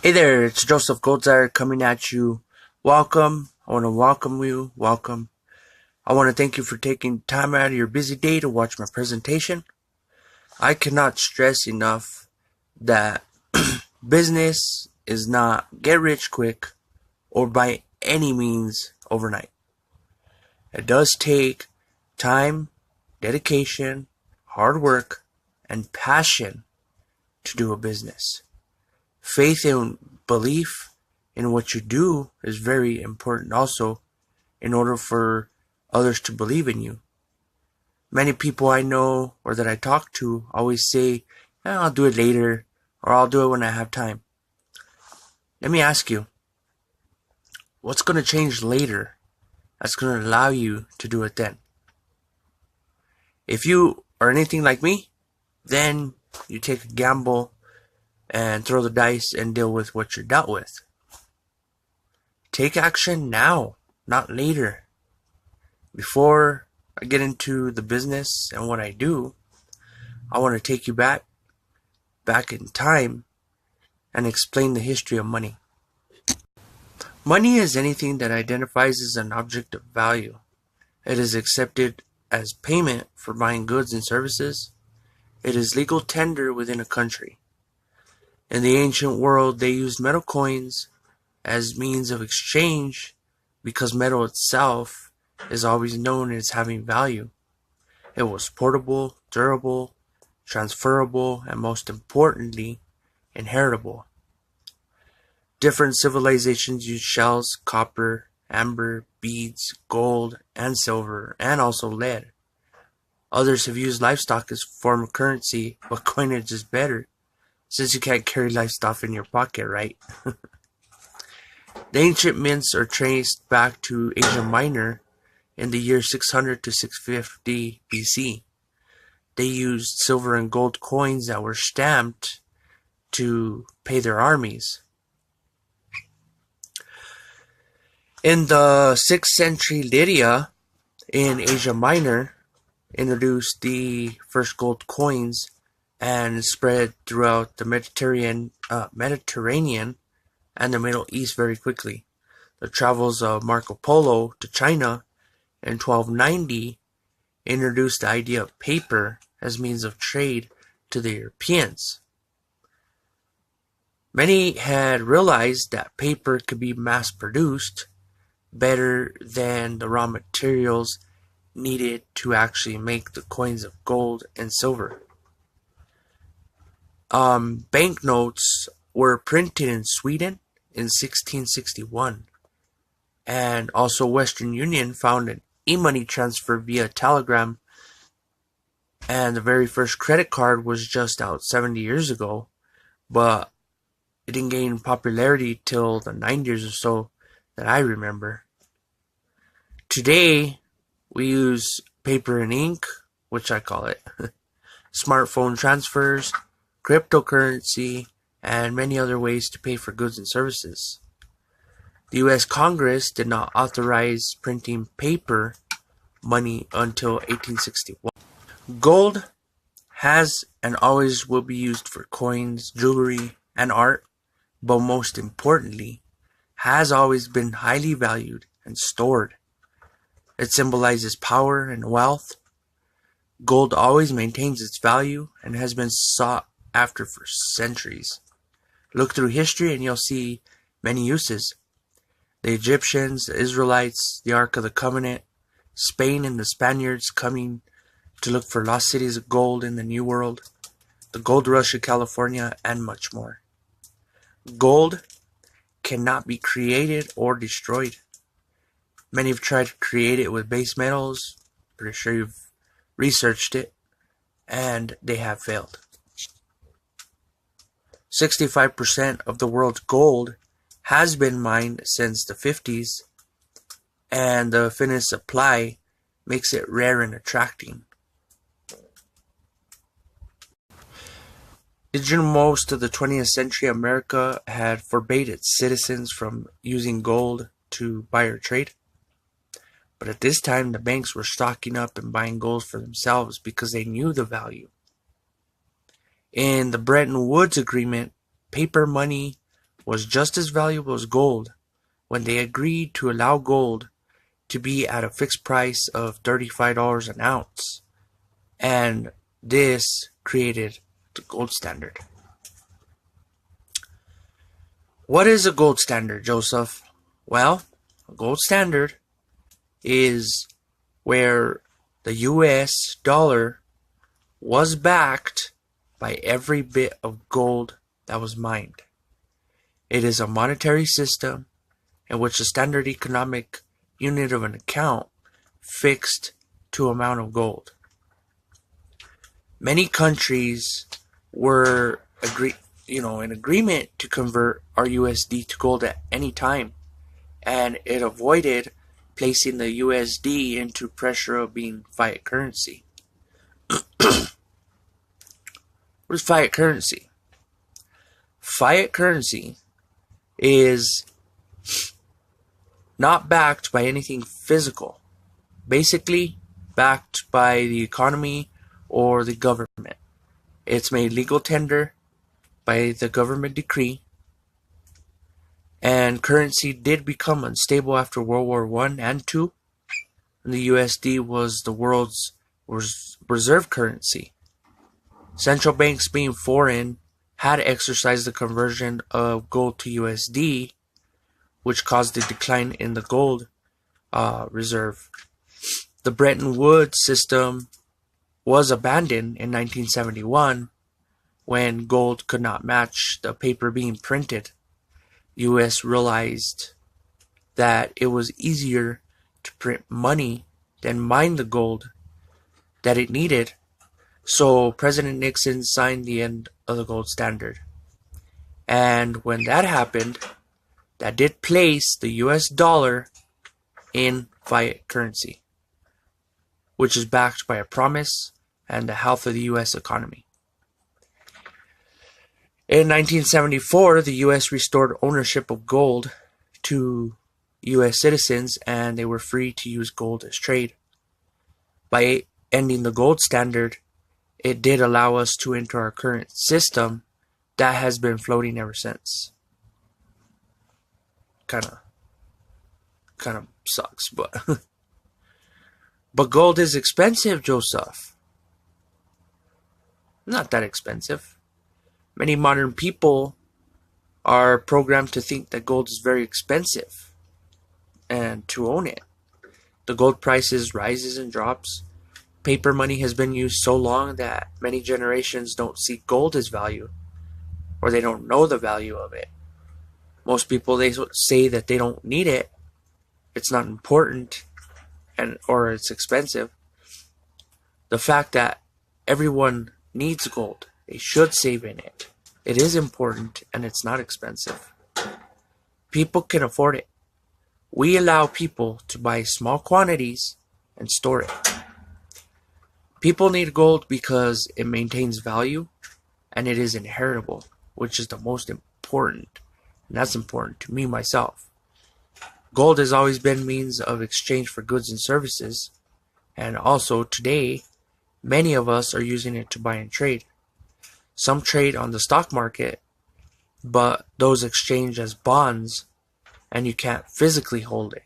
Hey there, it's Joseph Goldzar coming at you. Welcome. I want to welcome you. Welcome. I want to thank you for taking time out of your busy day to watch my presentation. I cannot stress enough that business is not get rich quick or by any means overnight. It does take time, dedication, hard work, and passion to do a business. Faith and belief in what you do is very important also in order for others to believe in you. Many people I know or that I talk to always say, I'll do it later or I'll do it when I have time. Let me ask you, what's going to change later that's going to allow you to do it then? If you are anything like me, then you take a gamble and throw the dice and deal with what you're dealt with. Take action now, not later. Before I get into the business and what I do, I want to take you back in time and explain the history of money. Money is anything that identifies as an object of value. It is accepted as payment for buying goods and services. It is legal tender within a country. In the ancient world, they used metal coins as means of exchange because metal itself is always known as having value. It was portable, durable, transferable, and most importantly, inheritable. Different civilizations used shells, copper, amber, beads, gold, and silver, and also lead. Others have used livestock as a form of currency, but coinage is better, since you can't carry livestock in your pocket, right? The ancient mints are traced back to Asia Minor in the year 600 to 650 BC. They used silver and gold coins that were stamped to pay their armies. In the 6th century, Lydia in Asia Minor introduced the first gold coins and spread throughout the Mediterranean and the Middle East very quickly. The travels of Marco Polo to China in 1290 introduced the idea of paper as means of trade to the Europeans. Many had realized that paper could be mass-produced better than the raw materials needed to actually make the coins of gold and silver. Banknotes were printed in Sweden in 1661, and also Western Union found an e-money transfer via telegram, and the very first credit card was just out 70 years ago, but it didn't gain popularity till the 90s or so that I remember. Today, we use paper and ink, which I call it, smartphone transfers, cryptocurrency, and many other ways to pay for goods and services. The U.S. Congress did not authorize printing paper money until 1861. Gold has and always will be used for coins, jewelry, and art, but most importantly, has always been highly valued and stored. It symbolizes power and wealth. Gold always maintains its value and has been sought after for centuries. Look through history and you'll see many uses. The Egyptians, the Israelites, the Ark of the Covenant, Spain and the Spaniards coming to look for lost cities of gold in the New World, the gold rush of California, and much more. Gold cannot be created or destroyed. Many have tried to create it with base metals. Pretty sure you've researched it, and they have failed. 65% of the world's gold has been mined since the 50s, and the finite supply makes it rare and attracting. Did you know most of the 20th century America had forbade its citizens from using gold to buy or trade? But at this time, the banks were stocking up and buying gold for themselves because they knew the value. In the Bretton Woods Agreement, paper money was just as valuable as gold when they agreed to allow gold to be at a fixed price of $35 an ounce. And this created the gold standard. What is a gold standard, Joseph? Well, a gold standard is where the US dollar was backed by every bit of gold that was mined. It is a monetary system in which the standard economic unit of an account fixed to amount of gold. Many countries were in agreement to convert our USD to gold at any time, and it avoided placing the USD into pressure of being fiat currency. What is fiat currency? Fiat currency is not backed by anything physical, basically backed by the economy or the government. It's made legal tender by the government decree, and currency did become unstable after World War I and II, and the USD was the world's reserve currency. Central banks, being foreign, had exercised the conversion of gold to USD, which caused a decline in the gold reserve. The Bretton Woods system was abandoned in 1971 when gold could not match the paper being printed. The US realized that it was easier to print money than mine the gold that it needed, so President Nixon signed the end of the gold standard. And when that happened, that did place the US dollar in fiat currency, which is backed by a promise and the health of the US economy. In 1974, the US restored ownership of gold to US citizens, and they were free to use gold as trade. By ending the gold standard, it did allow us to enter our current system that has been floating ever since. Kind of sucks, but but gold is expensive, Joseph. Not that expensive. Many modern people are programmed to think that gold is very expensive and to own it. The gold prices rises and drops. Paper money has been used so long that many generations don't see gold as value, or they don't know the value of it. Most people, they say that they don't need it, it's not important, or it's expensive. The fact that everyone needs gold, they should save in it. It is important and it's not expensive. People can afford it. We allow people to buy small quantities and store it. People need gold because it maintains value and it is inheritable, which is the most important. And that's important to me myself. Gold has always been means of exchange for goods and services, and also today, many of us are using it to buy and trade. Some trade on the stock market, but those exchange as bonds, and you can't physically hold it.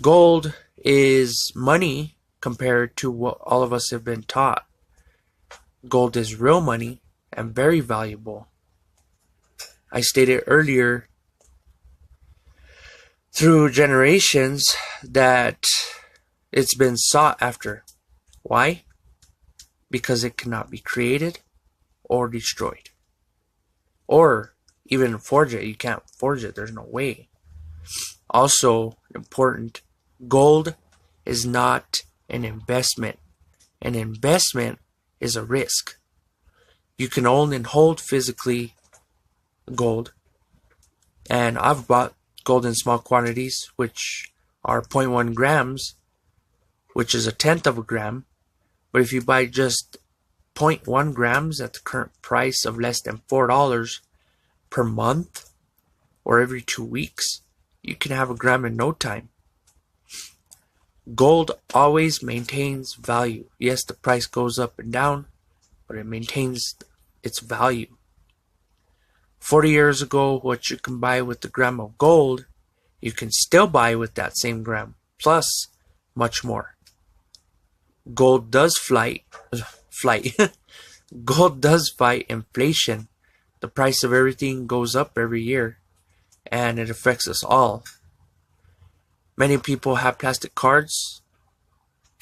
Gold is money compared to what all of us have been taught. Gold is real money and very valuable. I stated earlier, through generations, that it's been sought after. Why? Because it cannot be created or destroyed. Or even forge it. You can't forge it. There's no way. Also important, gold is not an investment. An investment is a risk. You can own and hold physically gold. And I've bought gold in small quantities, which are 0.1 grams, which is a tenth of a gram. But if you buy just 0.1 grams at the current price of less than $4 per month or every 2 weeks, you can have a gram in no time. Gold always maintains value. Yes, the price goes up and down, but it maintains its value. 40 years ago, what you can buy with the gram of gold, you can still buy with that same gram, plus much more. Gold does Gold does fight inflation. The price of everything goes up every year, and it affects us all. Many people have plastic cards,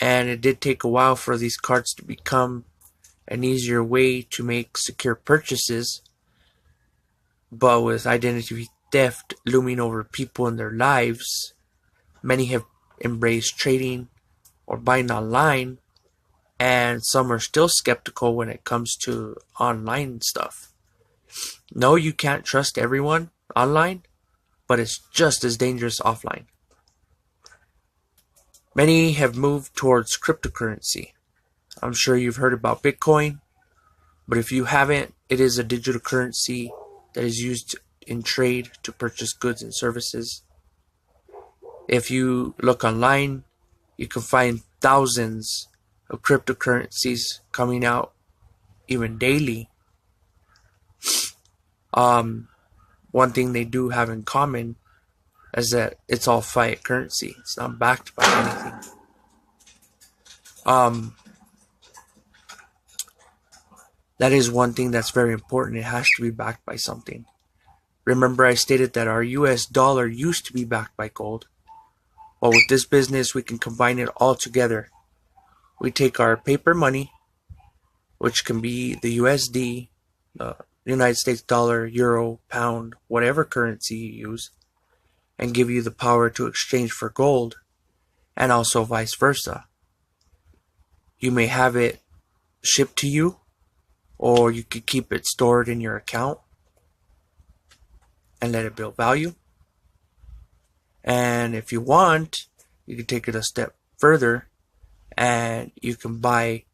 and it did take a while for these cards to become an easier way to make secure purchases. But with identity theft looming over people in their lives, many have embraced trading or buying online, and some are still skeptical when it comes to online stuff. No, you can't trust everyone online, but it's just as dangerous offline. Many have moved towards cryptocurrency. I'm sure you've heard about Bitcoin, but if you haven't, it is a digital currency that is used in trade to purchase goods and services. If you look online, you can find thousands of cryptocurrencies coming out even daily. One thing they do have in common is that it's all fiat currency. It's not backed by anything. That is one thing that's very important. It has to be backed by something. Remember, I stated that our US dollar used to be backed by gold. Well, with this business, we can combine it all together. We take our paper money, which can be the USD, United States dollar, euro, pound, whatever currency you use, and give you the power to exchange for gold, and also vice versa. You may have it shipped to you, or you could keep it stored in your account and let it build value. And if you want, you can take it a step further, and you can buy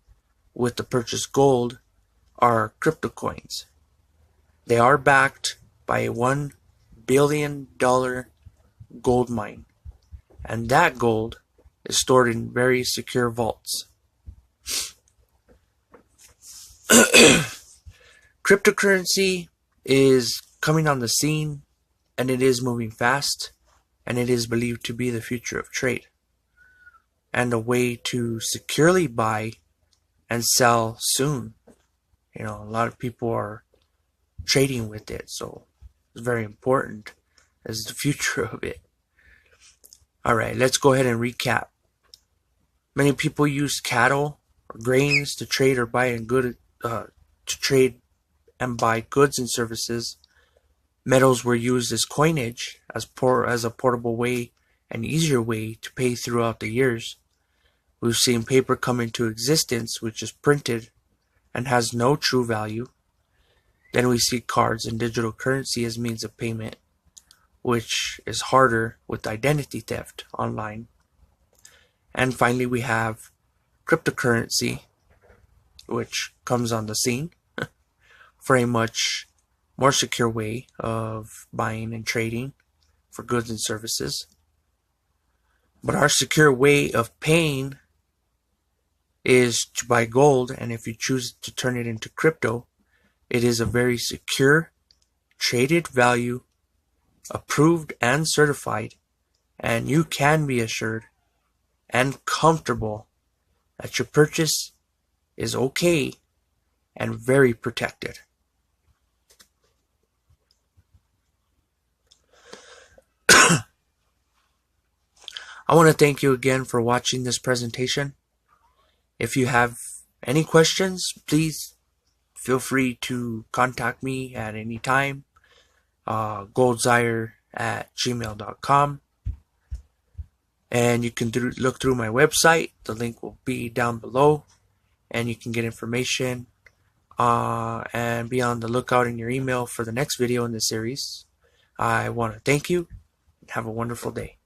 with the purchased gold our crypto coins. They are backed by a $1 billion gold mine, and that gold is stored in very secure vaults. Cryptocurrency is coming on the scene, and it is moving fast, and it is believed to be the future of trade and a way to securely buy and sell soon. You know, a lot of people are trading with it, so it's very important as the future of it. Alright, let's go ahead and recap. Many people use cattle or grains to trade or buy and buy goods and services. Metals were used as coinage, as a portable way and easier way to pay throughout the years. We've seen paper come into existence, which is printed and has no true value. Then we see cards and digital currency as means of payment, which is harder with identity theft online. And finally, we have cryptocurrency, which comes on the scene for a much more secure way of buying and trading for goods and services. But our secure way of paying is to buy gold, and if you choose to turn it into crypto, it is a very secure, traded value, approved and certified, and you can be assured and comfortable that your purchase is okay and very protected. I want to thank you again for watching this presentation. If you have any questions, please feel free to contact me at any time. goldzire@gmail.com, and you can look through my website. The link will be down below, and you can get information and be on the lookout in your email for the next video in the series. I want to thank you and have a wonderful day.